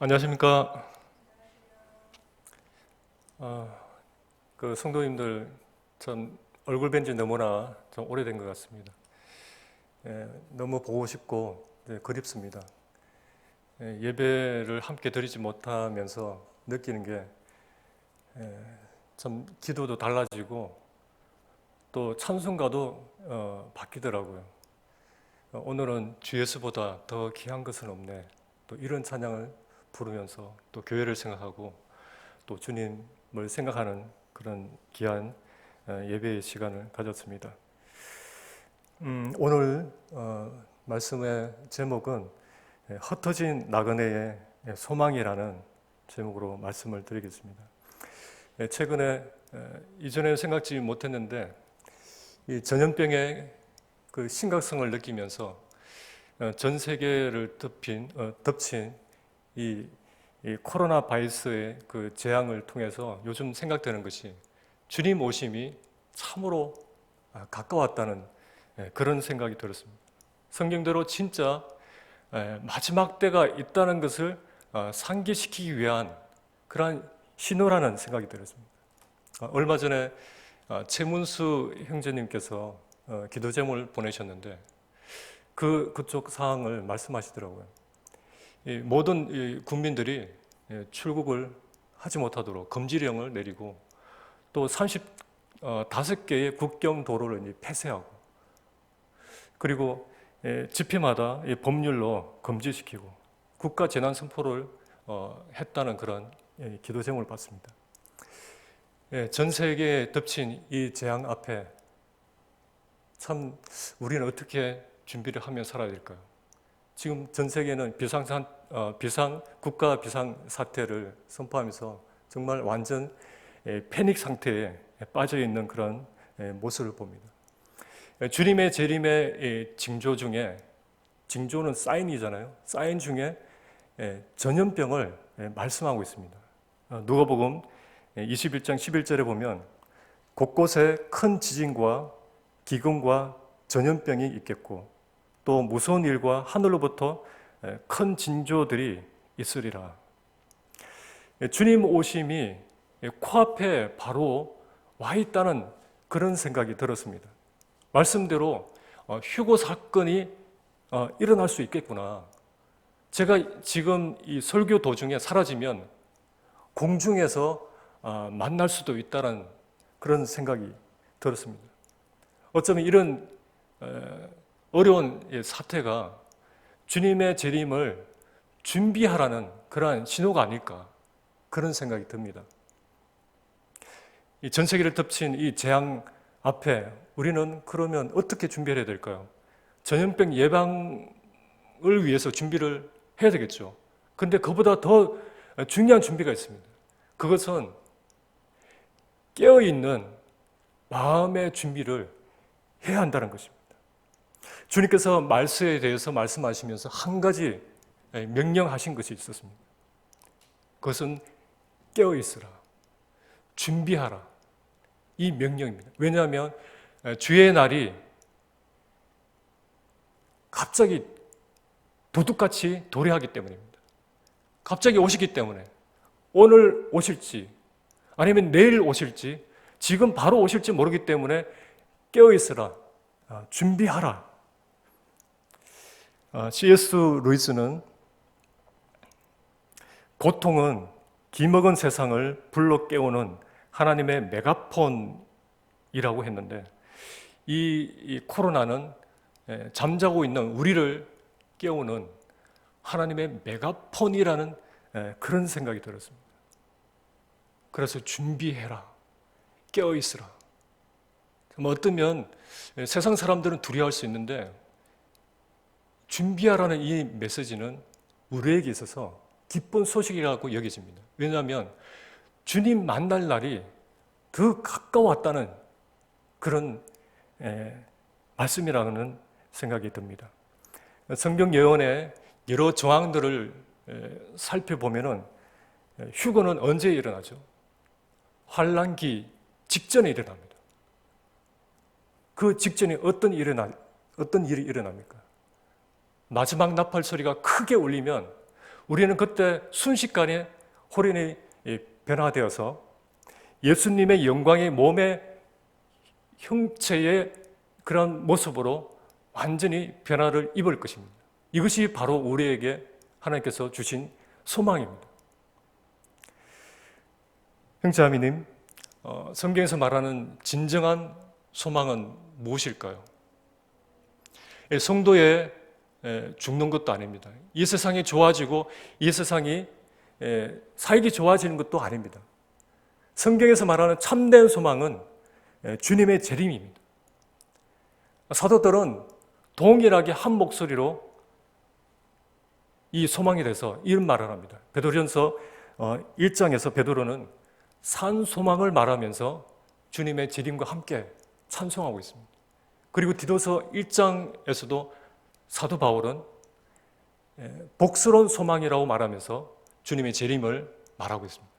안녕하십니까. 성도님들, 전 얼굴 뵌 지 너무나 좀 오래된 것 같습니다. 너무 보고 싶고 그립습니다. 예배를 함께 드리지 못하면서 느끼는 게 참 기도도 달라지고 또 찬송가도 바뀌더라고요. 오늘은 주 예수보다 더 귀한 것은 없네. 또 이런 찬양을 부르면서 또 교회를 생각하고 또 주님을 생각하는 그런 귀한 예배의 시간을 가졌습니다. 오늘 말씀의 제목은 흩어진 나그네의 소망이라는 제목으로 말씀을 드리겠습니다. 최근에 이전에 생각지 못했는데 이 전염병의 그 심각성을 느끼면서 전 세계를 덮친 이 코로나 바이러스의 그 재앙을 통해서 요즘 생각되는 것이 주님 오심이 참으로 가까웠다는 그런 생각이 들었습니다. 성경대로 진짜 마지막 때가 있다는 것을 상기시키기 위한 그러한 신호라는 생각이 들었습니다. 얼마 전에 최문수 형제님께서 기도 제목을 보내셨는데 그쪽 사항을 말씀하시더라고요. 모든 국민들이 출국을 하지 못하도록 금지령을 내리고 또 35개의 국경 도로를 폐쇄하고 그리고 집회마다 법률로 금지시키고 국가 재난 선포를 했다는 그런 기도 제목을 받습니다. 전 세계에 덮친 이 재앙 앞에 참 우리는 어떻게 준비를 하며 살아야 될까요? 지금 전 세계는 국가 비상 사태를 선포하면서 정말 완전 패닉 상태에 빠져 있는 그런 모습을 봅니다. 주님의 재림의 징조 중에, 징조는 사인이잖아요. 사인 중에 전염병을 말씀하고 있습니다. 누가복음 21장 11절에 보면 곳곳에 큰 지진과 기근과 전염병이 있겠고 또 무서운 일과 하늘로부터 큰 징조들이 있으리라. 주님 오심이 코앞에 바로 와 있다는 그런 생각이 들었습니다. 말씀대로 휴고 사건이 일어날 수 있겠구나. 제가 지금 이 설교 도중에 사라지면 공중에서 만날 수도 있다는 그런 생각이 들었습니다. 어쩌면 이런 어려운 사태가 주님의 재림을 준비하라는 그러한 신호가 아닐까 그런 생각이 듭니다. 전 세계를 덮친 이 재앙 앞에 우리는 그러면 어떻게 준비해야 될까요? 전염병 예방을 위해서 준비를 해야 되겠죠. 그런데 그보다 더 중요한 준비가 있습니다. 그것은 깨어있는 마음의 준비를 해야 한다는 것입니다. 주님께서 말씀에 대해서 말씀하시면서 한 가지 명령하신 것이 있었습니다. 그것은 깨어있으라, 준비하라. 이 명령입니다. 왜냐하면 주의 날이 갑자기 도둑같이 도래하기 때문입니다. 갑자기 오시기 때문에 오늘 오실지 아니면 내일 오실지 지금 바로 오실지 모르기 때문에 깨어있으라, 준비하라. C.S. 루이스는 고통은 기먹은 세상을 불러 깨우는 하나님의 메가폰이라고 했는데 이 코로나는 잠자고 있는 우리를 깨우는 하나님의 메가폰이라는 그런 생각이 들었습니다. 그래서 준비해라, 깨어있으라. 어쩌면 세상 사람들은 두려워할 수 있는데 준비하라는 이 메시지는 우리에게 있어서 기쁜 소식이라고 여겨집니다. 왜냐하면 주님 만날 날이 더 가까웠다는 그런 말씀이라는 생각이 듭니다. 성경 예언의 여러 정황들을 살펴보면 휴거는 언제 일어나죠? 환란기 직전에 일어납니다. 그 직전에 어떤 일이 일어납니까? 마지막 나팔 소리가 크게 울리면 우리는 그때 순식간에 호련히 변화되어서 예수님의 영광의 몸의 형체의 그런 모습으로 완전히 변화를 입을 것입니다. 이것이 바로 우리에게 하나님께서 주신 소망입니다. 형제자매님, 성경에서 말하는 진정한 소망은 무엇일까요? 성도의 죽는 것도 아닙니다. 이 세상이 좋아지고 이 세상이 살기 좋아지는 것도 아닙니다. 성경에서 말하는 참된 소망은 주님의 재림입니다. 사도들은 동일하게 한 목소리로 이 소망에 대해서 이런 말을 합니다. 베드로전서 1장에서 베드로는 산 소망을 말하면서 주님의 재림과 함께 찬송하고 있습니다. 그리고 디도서 1장에서도 사도 바울은 복스러운 소망이라고 말하면서 주님의 재림을 말하고 있습니다.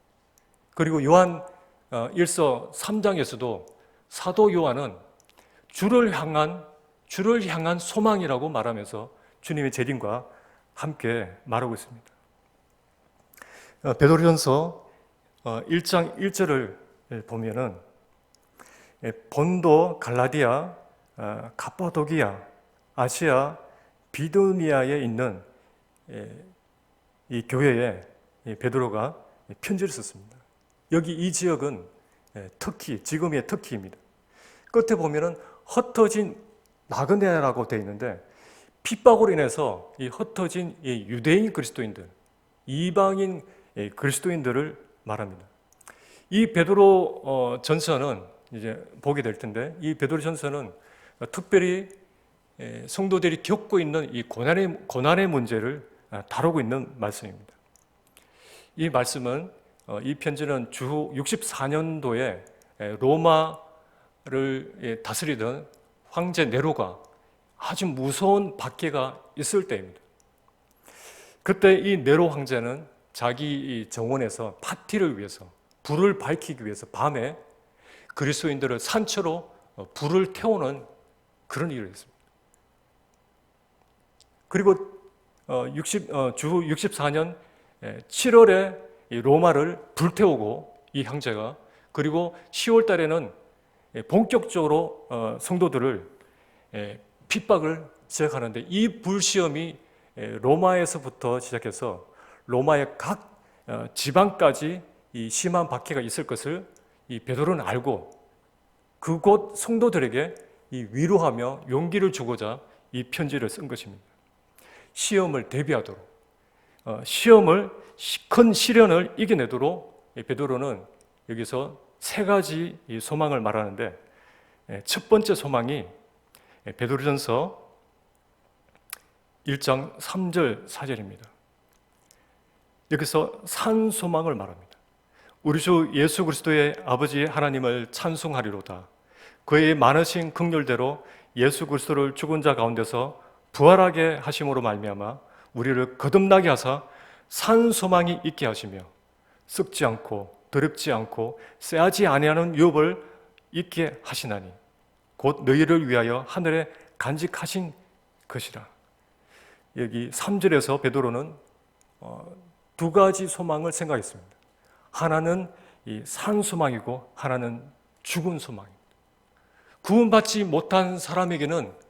그리고 요한 1서 3장에서도 사도 요한은 주를 향한 소망이라고 말하면서 주님의 재림과 함께 말하고 있습니다. 베드로전서 1장 1절을 보면은 본도, 갈라디아, 갑바도기아, 아시아, 비두니아에 있는 이 교회에 베드로가 편지를 썼습니다. 여기 이 지역은 터키, 지금의 터키입니다. 끝에 보면은 흩어진 나그네라고 되어 있는데 핍박으로 인해서 이 흩어진 이 유대인 그리스도인들, 이방인 그리스도인들을 말합니다. 이 베드로 전서는 이제 보게 될 텐데 이 베드로 전서는 특별히 성도들이 겪고 있는 이 고난의 문제를 다루고 있는 말씀입니다. 이 말씀은 이 편지는 주후 64년도에 로마를 다스리던 황제 네로가 아주 무서운 박해가 있을 때입니다. 그때 이 네로 황제는 자기 정원에서 파티를 위해서 불을 밝히기 위해서 밤에 그리스도인들을 산채로 불을 태우는 그런 일을 했습니다. 그리고 주후 64년 7월에 로마를 불태우고 이 황제가 그리고 10월 달에는 본격적으로 성도들을 핍박을 시작하는데 이 불시험이 로마에서부터 시작해서 로마의 각 지방까지 이 심한 박해가 있을 것을 이 베드로는 알고 그곳 성도들에게 이 위로하며 용기를 주고자 이 편지를 쓴 것입니다. 시험을 대비하도록 큰 시련을 이겨내도록 베드로는 여기서 세 가지 이 소망을 말하는데 첫 번째 소망이 베드로전서 1장 3절 4절입니다. 여기서 산 소망을 말합니다. 우리 주 예수 그리스도의 아버지 하나님을 찬송하리로다. 그의 많으신 긍휼대로 예수 그리스도를 죽은 자 가운데서 부활하게 하심으로 말미암아 우리를 거듭나게 하사 산 소망이 있게 하시며 썩지 않고 더럽지 않고 쎄하지 아니하는 유업을 있게 하시나니 곧 너희를 위하여 하늘에 간직하신 것이라. 여기 3절에서 베드로는 두 가지 소망을 생각했습니다. 하나는 이 산 소망이고 하나는 죽은 소망입니다. 구원받지 못한 사람에게는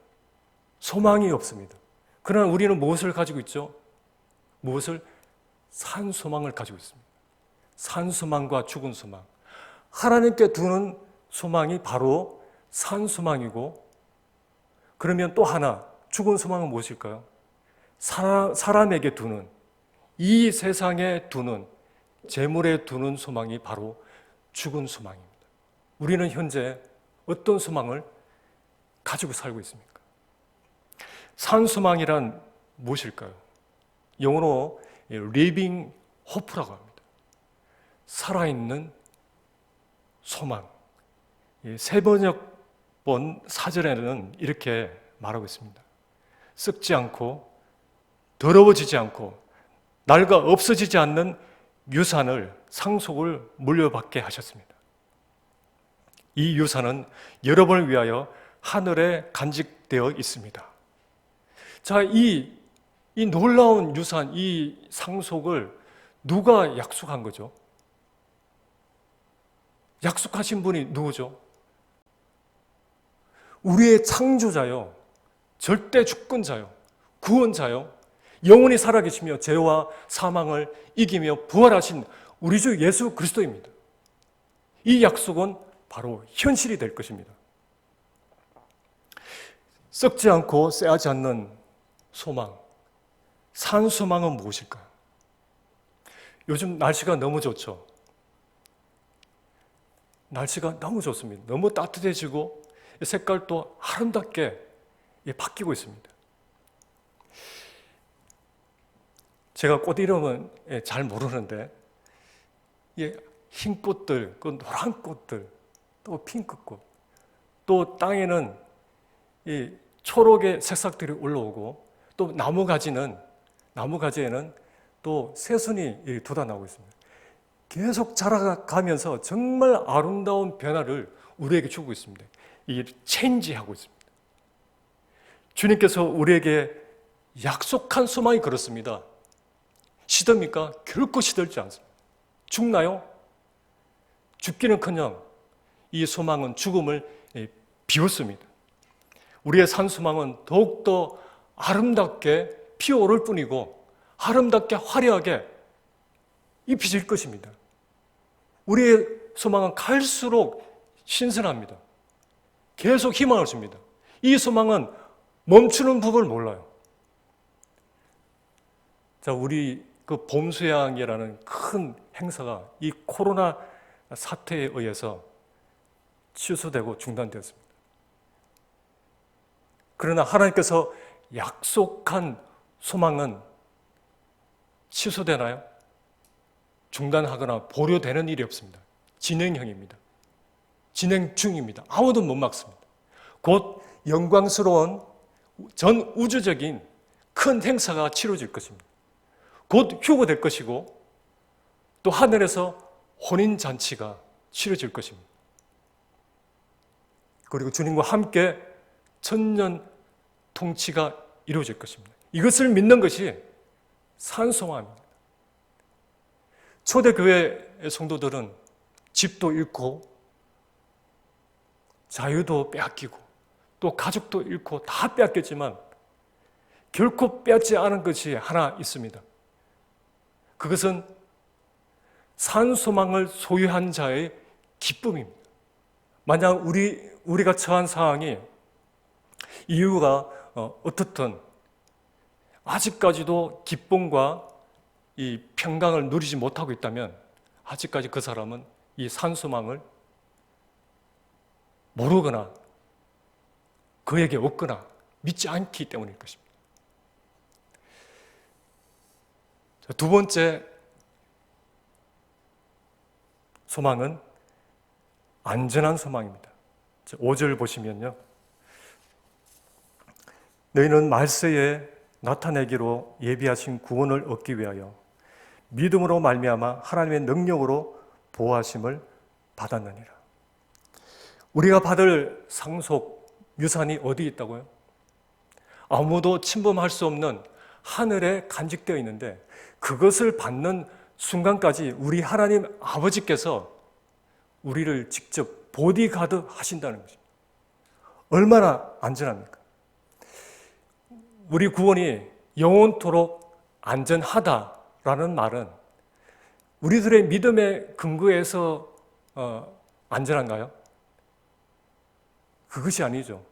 소망이 없습니다. 그러나 우리는 무엇을 가지고 있죠? 산 소망을 가지고 있습니다. 산 소망과 죽은 소망. 하나님께 두는 소망이 바로 산 소망이고, 그러면 또 하나 죽은 소망은 무엇일까요? 사람에게 두는, 이 세상에 두는, 재물에 두는 소망이 바로 죽은 소망입니다. 우리는 현재 어떤 소망을 가지고 살고 있습니까? 산 소망이란 무엇일까요? 영어로 living hope라고 합니다. 살아있는 소망. 세 번역본 사전에는 이렇게 말하고 있습니다. 썩지 않고 더러워지지 않고 낡아 없어지지 않는 유산을 상속을 물려받게 하셨습니다. 이 유산은 여러분을 위하여 하늘에 간직되어 있습니다. 자, 이 이 놀라운 유산, 이 상속을 누가 약속한 거죠? 약속하신 분이 누구죠? 우리의 창조자요, 절대 주권자요, 구원자요, 영원히 살아계시며 죄와 사망을 이기며 부활하신 우리 주 예수 그리스도입니다. 이 약속은 바로 현실이 될 것입니다. 썩지 않고 쎄하지 않는 소망, 산 소망은 무엇일까요? 요즘 날씨가 너무 좋죠. 날씨가 너무 좋습니다. 너무 따뜻해지고 색깔도 아름답게 바뀌고 있습니다. 제가 꽃 이름은 잘 모르는데 흰 꽃들, 그 노란 꽃들, 또 핑크꽃, 또 땅에는 이 초록의 새싹들이 올라오고 또 나무가지에는 또 새순이 돋아나고 있습니다. 계속 자라가면서 정말 아름다운 변화를 우리에게 주고 있습니다. 이게 체인지하고 있습니다. 주님께서 우리에게 약속한 소망이 그렇습니다. 시듭니까? 결코 시들지 않습니다. 죽나요? 죽기는커녕 이 소망은 죽음을 비웃습니다. 우리의 산 소망은 더욱더 아름답게 피어오를 뿐이고 아름답게 화려하게 입혀질 것입니다. 우리의 소망은 갈수록 신선합니다. 계속 희망을 줍니다. 이 소망은 멈추는 법을 몰라요. 자, 우리 그 봄수양이라는 큰 행사가 이 코로나 사태에 의해서 취소되고 중단되었습니다. 그러나 하나님께서 약속한 소망은 취소되나요? 중단하거나 보류되는 일이 없습니다. 진행형입니다. 진행 중입니다. 아무도 못 막습니다. 곧 영광스러운 전 우주적인 큰 행사가 치러질 것입니다. 곧 휴거될 것이고 또 하늘에서 혼인잔치가 치러질 것입니다. 그리고 주님과 함께 천년 통치가 이루어질 것입니다. 이것을 믿는 것이 산소망입니다. 초대교회 성도들은 집도 잃고 자유도 빼앗기고 또 가족도 잃고 다 빼앗겼지만 결코 빼앗지 않은 것이 하나 있습니다. 그것은 산소망을 소유한 자의 기쁨입니다. 만약 우리가 처한 상황이 이유가 어떻든 아직까지도 기쁨과 이 평강을 누리지 못하고 있다면 아직까지 그 사람은 이 산소망을 모르거나 그에게 없거나 믿지 않기 때문일 것입니다. 두 번째 소망은 안전한 소망입니다. 5절 보시면요. 너희는 말세에 나타내기로 예비하신 구원을 얻기 위하여 믿음으로 말미암아 하나님의 능력으로 보호하심을 받았느니라. 우리가 받을 상속 유산이 어디 있다고요? 아무도 침범할 수 없는 하늘에 간직되어 있는데 그것을 받는 순간까지 우리 하나님 아버지께서 우리를 직접 보디가드 하신다는 것입니다. 얼마나 안전합니까? 우리 구원이 영원토록 안전하다라는 말은 우리들의 믿음의 근거에서 안전한가요? 그것이 아니죠.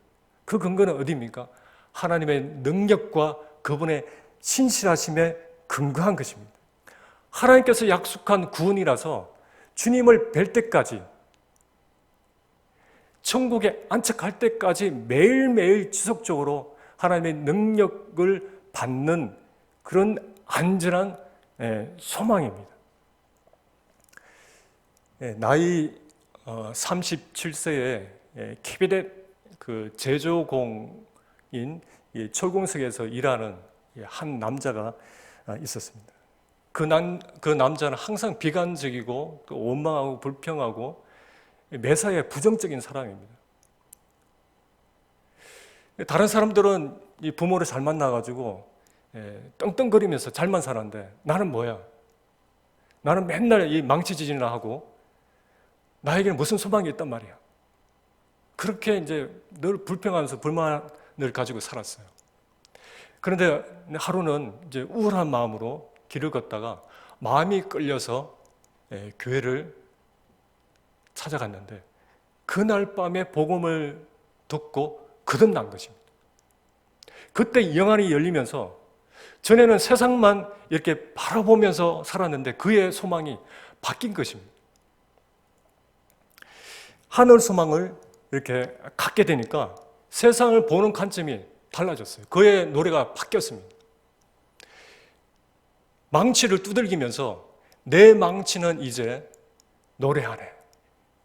그 근거는 어디입니까? 하나님의 능력과 그분의 신실하심에 근거한 것입니다. 하나님께서 약속한 구원이라서 주님을 뵐 때까지, 천국에 안착할 때까지 매일매일 지속적으로 하나님의 능력을 받는 그런 안전한 소망입니다. 나이 37세에 캐비넷 그 제조공인 철공석에서 일하는 한 남자가 있었습니다. 그 남자는 항상 비관적이고 또 원망하고 불평하고 매사에 부정적인 사람입니다. 다른 사람들은 이 부모를 잘 만나가지고 떵떵거리면서 잘만 살았는데 나는 뭐야? 나는 맨날 이 망치질이나 하고 나에게는 무슨 소망이 있단 말이야. 그렇게 이제 늘 불평하면서 불만을 가지고 살았어요. 그런데 하루는 이제 우울한 마음으로 길을 걷다가 마음이 끌려서 교회를 찾아갔는데 그날 밤에 복음을 듣고 거듭난 것입니다. 그때 영안이 열리면서 전에는 세상만 이렇게 바라보면서 살았는데 그의 소망이 바뀐 것입니다. 하늘 소망을 이렇게 갖게 되니까 세상을 보는 관점이 달라졌어요. 그의 노래가 바뀌었습니다. 망치를 두들기면서 내 망치는 이제 노래하네.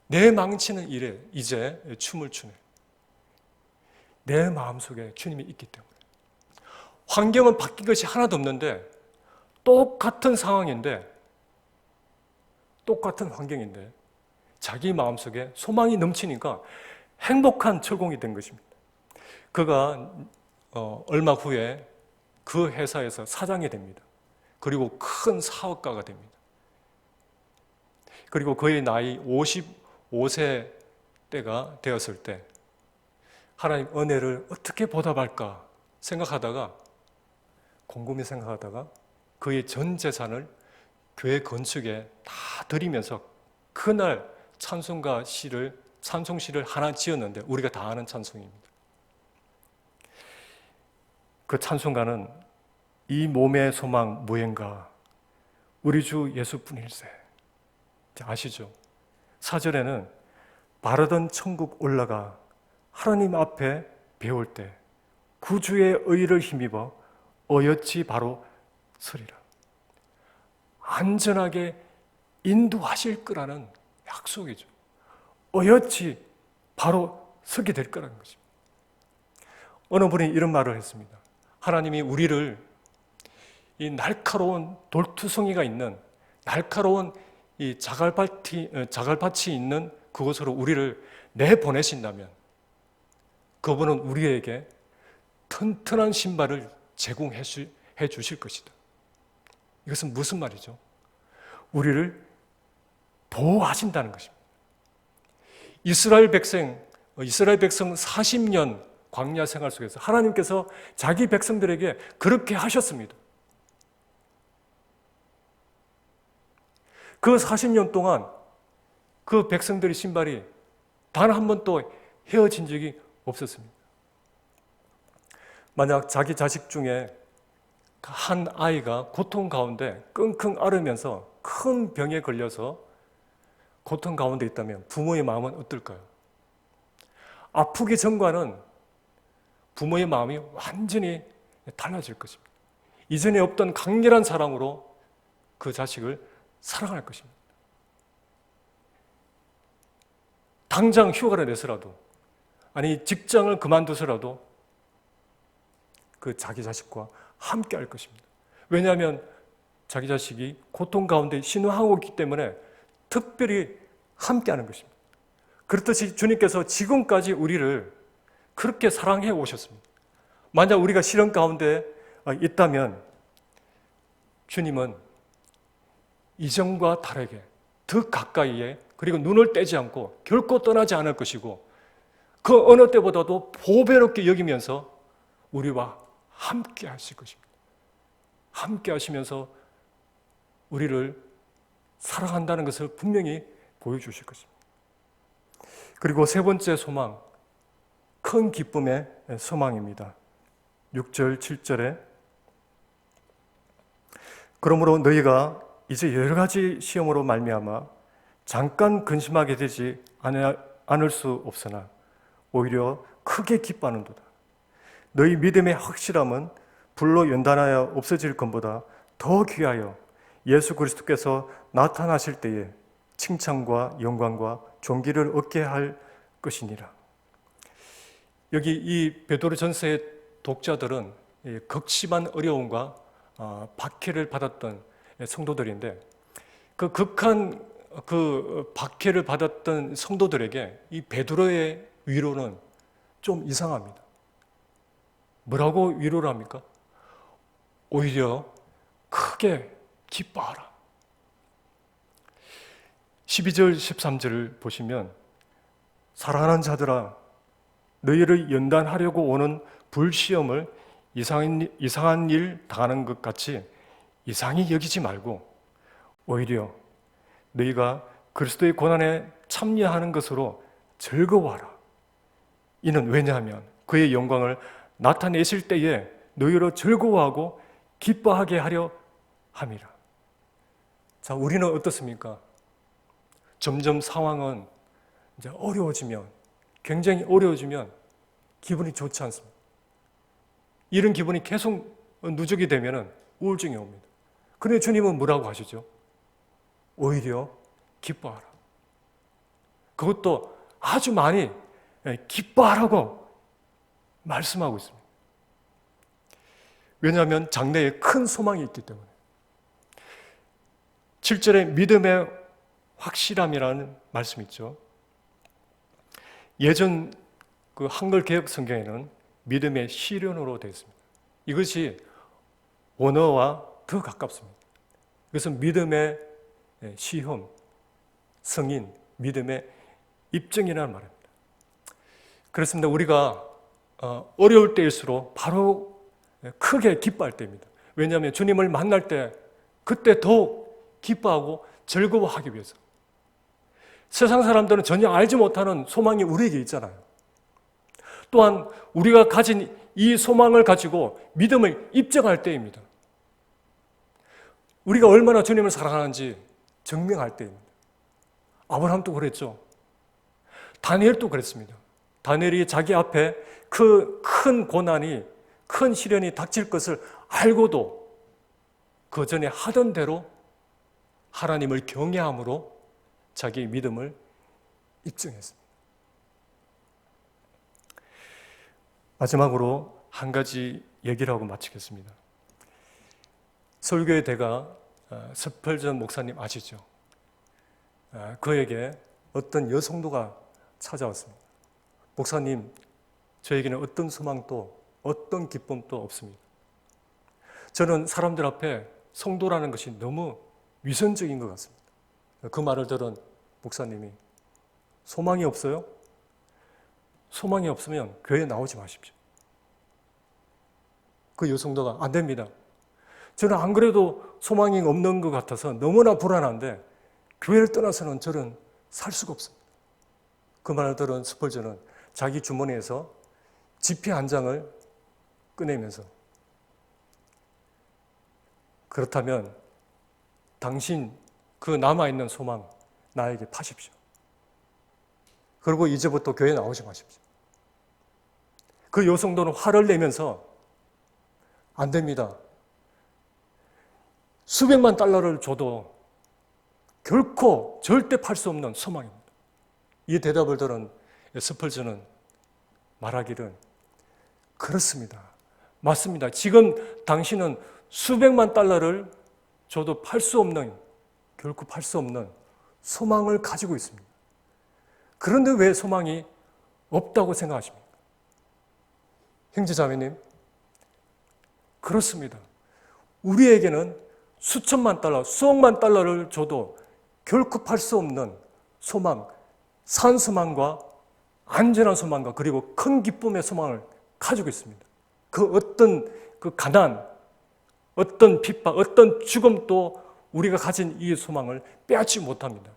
내 망치는 이제 춤을 추네. 내 마음속에 주님이 있기 때문에. 환경은 바뀐 것이 하나도 없는데 똑같은 상황인데 똑같은 환경인데 자기 마음속에 소망이 넘치니까 행복한 철공이 된 것입니다. 그가 얼마 후에 그 회사에서 사장이 됩니다. 그리고 큰 사업가가 됩니다. 그리고 그의 나이 55세 때가 되었을 때 하나님 은혜를 어떻게 보답할까 생각하다가 곰곰이 생각하다가 그의 전 재산을 교회 건축에 다 드리면서 그날 찬송시를 하나 지었는데 우리가 다 아는 찬송입니다. 그 찬송가는 이 몸의 소망 무엔가 우리 주 예수뿐일세. 아시죠? 4절에는 바르던 천국 올라가 하나님 앞에 배울 때 구주의 의를 힘입어 어여치 바로 서리라. 안전하게 인도하실 거라는 약속이죠. 어여치 바로 서게 될 거라는 것입니다. 어느 분이 이런 말을 했습니다. 하나님이 우리를 이 날카로운 돌투성이가 있는 날카로운 이 자갈밭이 있는 그곳으로 우리를 내보내신다면 그분은 우리에게 튼튼한 신발을 제공해 주실 것이다. 이것은 무슨 말이죠? 우리를 보호하신다는 것입니다. 이스라엘 백성 40년 광야 생활 속에서 하나님께서 자기 백성들에게 그렇게 하셨습니다. 그 40년 동안 그 백성들의 신발이 단 한 번도 헤어진 적이 없었습니다. 만약 자기 자식 중에 한 아이가 고통 가운데 끙끙 앓으면서 큰 병에 걸려서 고통 가운데 있다면 부모의 마음은 어떨까요? 아프기 전과는 부모의 마음이 완전히 달라질 것입니다. 이전에 없던 강렬한 사랑으로 그 자식을 사랑할 것입니다. 당장 휴가를 내서라도 아니 직장을 그만두서라도 그 자기 자식과 함께 할 것입니다. 왜냐하면 자기 자식이 고통 가운데 신음하고 있기 때문에 특별히 함께 하는 것입니다. 그렇듯이 주님께서 지금까지 우리를 그렇게 사랑해 오셨습니다. 만약 우리가 시련 가운데 있다면 주님은 이전과 다르게 더 가까이에 그리고 눈을 떼지 않고 결코 떠나지 않을 것이고 그 어느 때보다도 보배롭게 여기면서 우리와 함께 하실 것입니다. 함께 하시면서 우리를 사랑한다는 것을 분명히 보여주실 것입니다. 그리고 세 번째 소망, 큰 기쁨의 소망입니다. 6절, 7절에 그러므로 너희가 이제 여러 가지 시험으로 말미암아 잠깐 근심하게 되지 않을 수 없으나 오히려 크게 기뻐하는도다. 너희 믿음의 확실함은 불로 연단하여 없어질 것보다 더 귀하여 예수 그리스도께서 나타나실 때에 칭찬과 영광과 존귀를 얻게 할 것이니라. 여기 이 베드로전서의 독자들은 극심한 어려움과 박해를 받았던 성도들인데 그 극한 그 박해를 받았던 성도들에게 이 베드로의 위로는 좀 이상합니다. 뭐라고 위로를 합니까? 오히려 크게 기뻐하라. 12절 13절을 보시면 사랑하는 자들아 너희를 연단하려고 오는 불시험을 이상한 일 당하는 것 같이 이상히 여기지 말고 오히려 너희가 그리스도의 고난에 참여하는 것으로 즐거워하라. 이는 왜냐하면 그의 영광을 나타내실 때에 너희로 즐거워하고 기뻐하게 하려 함이라. 자, 우리는 어떻습니까? 점점 상황은 이제 어려워지면, 굉장히 어려워지면 기분이 좋지 않습니다. 이런 기분이 계속 누적이 되면 우울증이 옵니다. 그런데 주님은 뭐라고 하시죠? 오히려 기뻐하라. 그것도 아주 많이 기뻐하라고 말씀하고 있습니다. 왜냐하면 장래에 큰 소망이 있기 때문에. 7절에 믿음의 확실함이라는 말씀이 있죠. 예전 그 한글 개역 성경에는 믿음의 시련으로 되어 있습니다. 이것이 원어와 더 가깝습니다. 그래서 믿음의 시험, 성인, 믿음의 입증이라는 말입니다. 그렇습니다. 우리가 어려울 때일수록 바로 크게 기뻐할 때입니다. 왜냐하면 주님을 만날 때 그때 더욱 기뻐하고 즐거워하기 위해서. 세상 사람들은 전혀 알지 못하는 소망이 우리에게 있잖아요. 또한 우리가 가진 이 소망을 가지고 믿음을 입증할 때입니다. 우리가 얼마나 주님을 사랑하는지 증명할 때입니다. 아브라함도 그랬죠. 다니엘도 그랬습니다. 다니엘이 자기 앞에 그 큰 고난이, 큰 시련이 닥칠 것을 알고도 그 전에 하던 대로 하나님을 경외함으로 자기의 믿음을 입증했습니다. 마지막으로 한 가지 얘기를 하고 마치겠습니다. 설교의 대가 스펄전 목사님 아시죠? 그에게 어떤 여성도가 찾아왔습니다. 목사님, 저에게는 어떤 소망도 어떤 기쁨도 없습니다. 저는 사람들 앞에 성도라는 것이 너무 위선적인 것 같습니다. 그 말을 들은 목사님이 소망이 없어요? 소망이 없으면 교회에 나오지 마십시오. 그 여성도가 안 됩니다. 저는 안 그래도 소망이 없는 것 같아서 너무나 불안한데 교회를 떠나서는 저는 살 수가 없습니다. 그 말을 들은 스펄전은 자기 주머니에서 지폐 한 장을 꺼내면서 그렇다면 당신 그 남아있는 소망 나에게 파십시오. 그리고 이제부터 교회에 나오지 마십시오. 그 여성도는 화를 내면서 안 됩니다. 수백만 달러를 줘도 결코 절대 팔 수 없는 소망입니다. 이 대답을 들은 스펄전은 말하기를 그렇습니다. 맞습니다. 지금 당신은 수백만 달러를 줘도 팔 수 없는, 결코 팔 수 없는 소망을 가지고 있습니다. 그런데 왜 소망이 없다고 생각하십니까? 형제자매님, 그렇습니다. 우리에게는 수천만 달러, 수억만 달러를 줘도 결코 팔 수 없는 소망, 산 소망과 안전한 소망과 그리고 큰 기쁨의 소망을 가지고 있습니다. 그 어떤 그 가난, 어떤 핍박, 어떤 죽음도 우리가 가진 이 소망을 빼앗지 못합니다.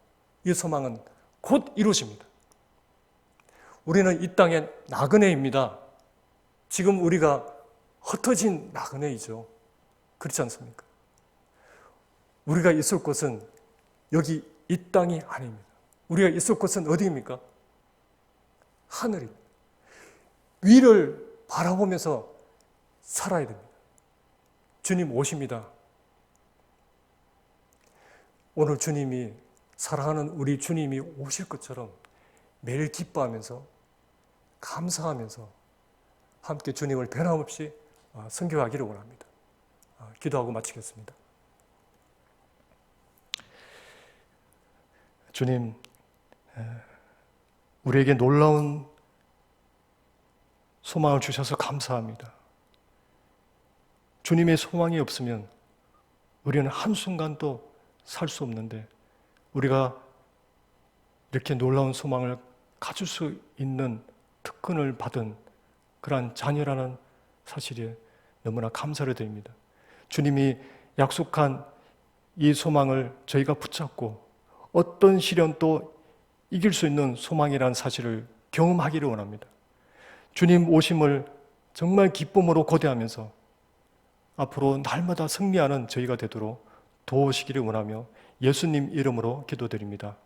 이 소망은 곧 이루어집니다. 우리는 이 땅의 나그네입니다. 지금 우리가 흩어진 나그네이죠. 그렇지 않습니까? 우리가 있을 곳은 여기 이 땅이 아닙니다. 우리가 있을 곳은 어디입니까? 하늘입니다. 위를 바라보면서 살아야 됩니다. 주님 오십니다. 오늘 주님이, 사랑하는 우리 주님이 오실 것처럼 매일 기뻐하면서 감사하면서 함께 주님을 변함없이 선교하기를 원합니다. 기도하고 마치겠습니다. 주님, 우리에게 놀라운 소망을 주셔서 감사합니다. 주님의 소망이 없으면 우리는 한순간도 살 수 없는데, 우리가 이렇게 놀라운 소망을 가질 수 있는 특권을 받은 그러한 자녀라는 사실에 너무나 감사를 드립니다. 주님이 약속한 이 소망을 저희가 붙잡고 어떤 시련도 이길 수 있는 소망이라는 사실을 경험하기를 원합니다. 주님 오심을 정말 기쁨으로 고대하면서 앞으로 날마다 승리하는 저희가 되도록 도우시기를 원하며 예수님 이름으로 기도드립니다.